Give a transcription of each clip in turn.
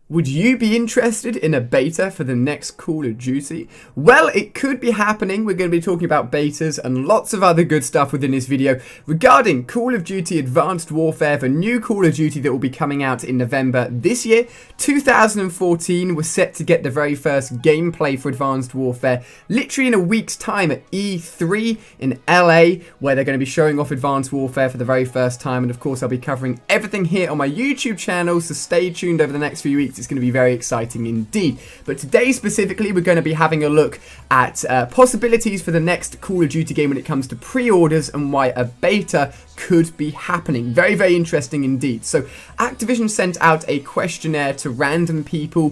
Would you be interested in a beta for the next Call of Duty? Well, it could be happening. We're going to be talking about betas and lots of other good stuff within this video regarding Call of Duty Advanced Warfare, the new Call of Duty that will be coming out in November this year. 2014 was set to get the very first gameplay for Advanced Warfare literally in a week's time at E3 in LA, where they're going to be showing off Advanced Warfare for the very first time. And of course, I'll be covering everything here on my YouTube channel, so stay tuned over the next few weeks. It's going to be very exciting indeed. But today specifically, we're going to be having a look at possibilities for the next Call of Duty game when it comes to pre-orders and why a beta could be happening. Very, very interesting indeed. So Activision sent out a questionnaire to random people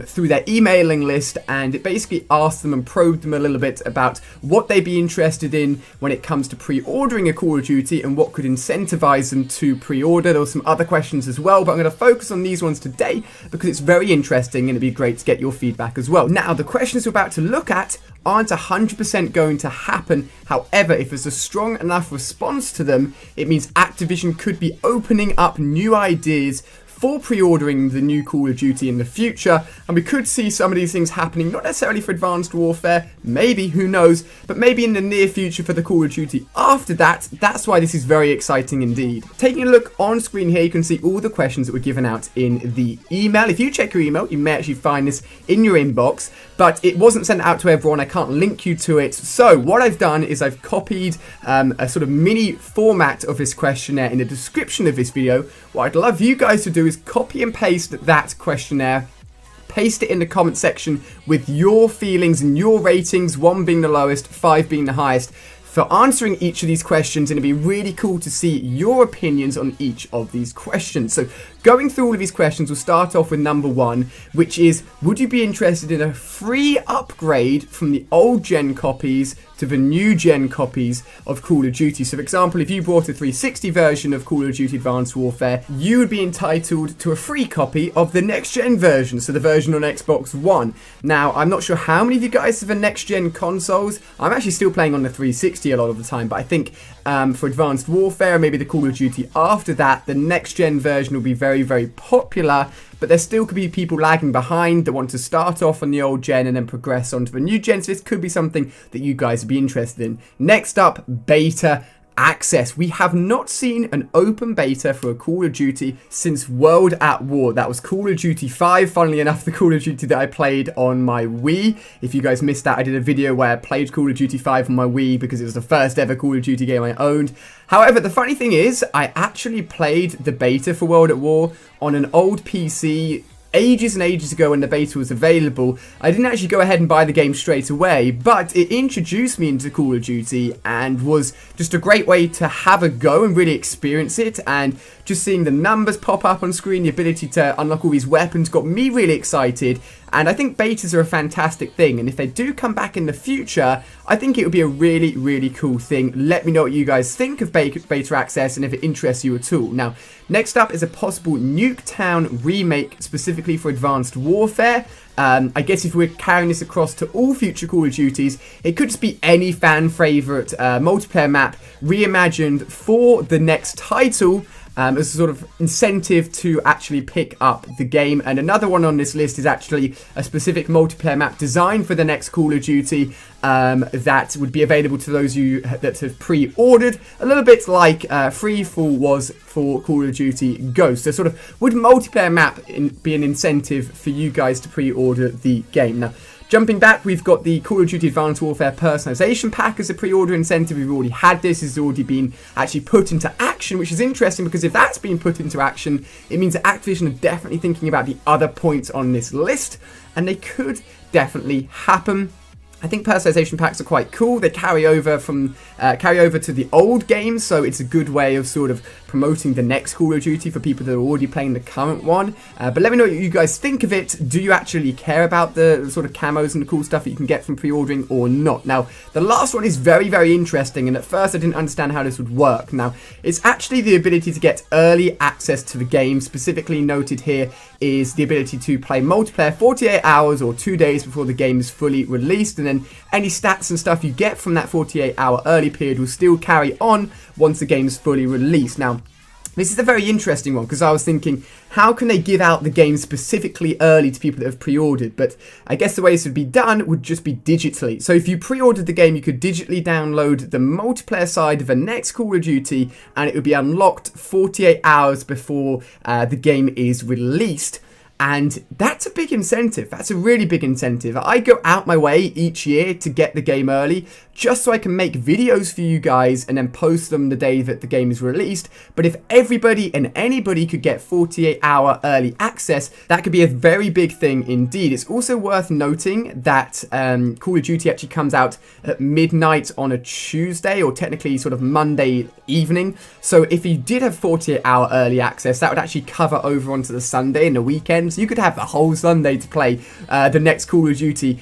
through their emailing list, and it basically asked them and probed them a little bit about what they'd be interested in when it comes to pre-ordering a Call of Duty and what could incentivize them to pre-order. There were some other questions as well, but I'm going to focus on these ones today because it's very interesting and it'd be great to get your feedback as well. Now, the questions we're about to look at aren't 100% going to happen. However, if there's a strong enough response to them, it means Activision could be opening up new ideas for pre-ordering the new Call of Duty in the future, and we could see some of these things happening, not necessarily for Advanced Warfare, maybe, who knows, but maybe in the near future for the Call of Duty after that. That's why this is very exciting indeed. Taking a look on screen here, you can see all the questions that were given out in the email. If you check your email, you may actually find this in your inbox, but it wasn't sent out to everyone. I can't link you to it. So what I've done is I've copied a sort of mini format of this questionnaire in the description of this video. What I'd love you guys to do is copy and paste that questionnaire, paste it in the comment section with your feelings and your ratings, 1 being the lowest, 5 being the highest, for answering each of these questions. And it'd be really cool to see your opinions on each of these questions. So going through all of these questions, we'll start off with number 1, which is, would you be interested in a free upgrade from the old gen copies to the new gen copies of Call of Duty? So for example, if you bought a 360 version of Call of Duty Advanced Warfare, you would be entitled to a free copy of the next gen version, so the version on Xbox One. Now, I'm not sure how many of you guys have the next gen consoles. I'm actually still playing on the 360 a lot of the time, but I think for Advanced Warfare, maybe the Call of Duty after that, the next gen version will be very, very popular. But there still could be people lagging behind that want to start off on the old gen and then progress onto the new gen. So this could be something that you guys would be interested in. Next up, beta access. We have not seen an open beta for a Call of Duty since World at War. That was Call of Duty 5, funnily enough, the Call of Duty that I played on my Wii. If you guys missed that, I did a video where I played Call of Duty 5 on my Wii because it was the first ever Call of Duty game I owned. However, the funny thing is, I actually played the beta for World at War on an old PC ages and ages ago when the beta was available. I didn't actually go ahead and buy the game straight away, but it introduced me into Call of Duty and was just a great way to have a go and really experience it. And just seeing the numbers pop up on screen, the ability to unlock all these weapons got me really excited. And I think betas are a fantastic thing, and if they do come back in the future, I think it would be a really, really cool thing. Let me know what you guys think of beta access and if it interests you at all. Now, next up is a possible Nuketown remake specifically for Advanced Warfare. I guess if we're carrying this across to all future Call of Duties, it could just be any fan favourite multiplayer map reimagined for the next title, as a sort of incentive to actually pick up the game. And another one on this list is actually a specific multiplayer map designed for the next Call of Duty that would be available to those of you that have pre-ordered, a little bit like Freefall was for Call of Duty Ghosts. So sort of, would multiplayer map be an incentive for you guys to pre-order the game? Now, jumping back, we've got the Call of Duty Advanced Warfare Personalization Pack as a pre-order incentive. We've already had this. It's already been actually put into action, which is interesting because if that's been put into action, it means that Activision are definitely thinking about the other points on this list, and they could definitely happen. I think personalization packs are quite cool. They carry over to the old games, so it's a good way of sort of promoting the next Call of Duty for people that are already playing the current one. But let me know what you guys think of it. Do you actually care about the sort of camos and the cool stuff that you can get from pre-ordering or not? Now, the last one is very, very interesting, and at first I didn't understand how this would work. Now, it's actually the ability to get early access to the game. Specifically noted here is the ability to play multiplayer 48 hours or 2 days before the game is fully released, and then any stats and stuff you get from that 48-hour early period will still carry on once the game is fully released. Now, This is a very interesting one because I was thinking, how can they give out the game specifically early to people that have pre-ordered? But I guess the way this would be done would just be digitally. So if you pre-ordered the game, you could digitally download the multiplayer side of the next Call of Duty, and it would be unlocked 48 hours before the game is released. And that's a big incentive. That's a really big incentive. I go out my way each year to get the game early, just so I can make videos for you guys and then post them the day that the game is released. But if everybody and anybody could get 48-hour early access, that could be a very big thing indeed. It's also worth noting that Call of Duty actually comes out at midnight on a Tuesday, or technically sort of Monday evening. So if you did have 48-hour early access, that would actually cover over onto the Sunday and the weekend. So you could have the whole Sunday to play the next Call of Duty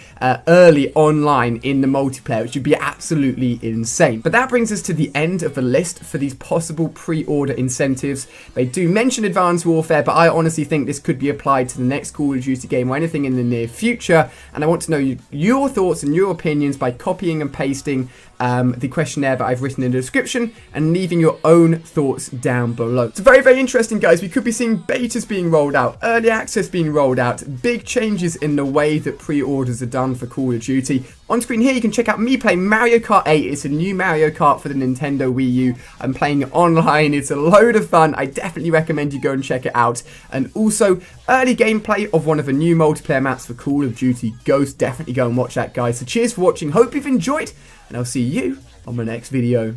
early online in the multiplayer, which would be absolutely insane. But that brings us to the end of the list for these possible pre-order incentives. They do mention Advanced Warfare, but I honestly think this could be applied to the next Call of Duty game or anything in the near future. And I want to know your thoughts and your opinions by copying and pasting the questionnaire that I've written in the description and leaving your own thoughts down below. It's very, very interesting, guys. We could be seeing betas being rolled out, early access being rolled out, big changes in the way that pre-orders are done for Call of Duty. On screen here, you can check out me playing Mario Kart 8. It's a new Mario Kart for the Nintendo Wii U. I'm playing it online. It's a load of fun. I definitely recommend you go and check it out. And also, early gameplay of one of the new multiplayer maps for Call of Duty Ghost. Definitely go and watch that, guys. So cheers for watching. Hope you've enjoyed, and I'll see you on my next video.